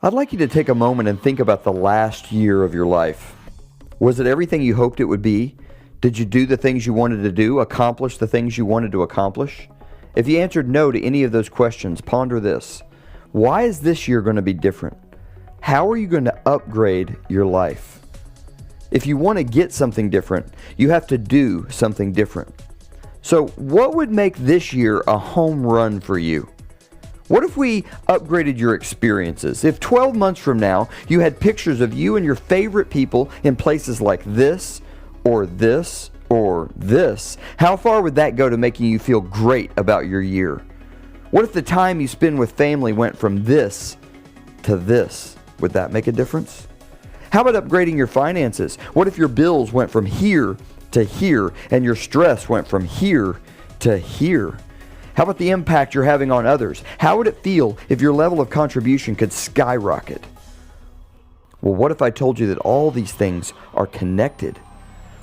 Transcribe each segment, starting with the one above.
I'd like you to take a moment and think about the last year of your life. Was it everything you hoped it would be? Did you do the things you wanted to do, accomplish the things you wanted to accomplish? If you answered no to any of those questions, ponder this. Why is this year going to be different? How are you going to upgrade your life? If you want to get something different, you have to do something different. So, what would make this year a home run for you? What if we upgraded your experiences? If 12 months from now, you had pictures of you and your favorite people in places like this, or this, or this, how far would that go to making you feel great about your year? What if the time you spend with family went from this to this? Would that make a difference? How about upgrading your finances? What if your bills went from here to here and your stress went from here to here? How about the impact you're having on others? How would it feel if your level of contribution could skyrocket? Well, what if I told you that all these things are connected?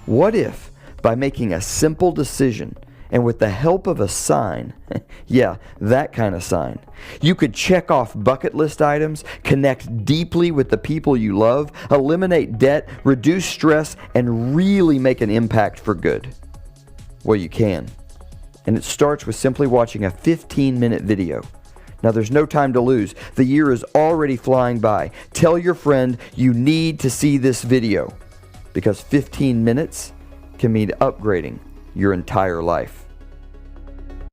What if, by making a simple decision and with the help of a sign, yeah, that kind of sign, you could check off bucket list items, connect deeply with the people you love, eliminate debt, reduce stress, and really make an impact for good? Well, you can. And it starts with simply watching a 15-minute video. Now, there's no time to lose. The year is already flying by. Tell your friend you need to see this video because 15 minutes can mean upgrading your entire life.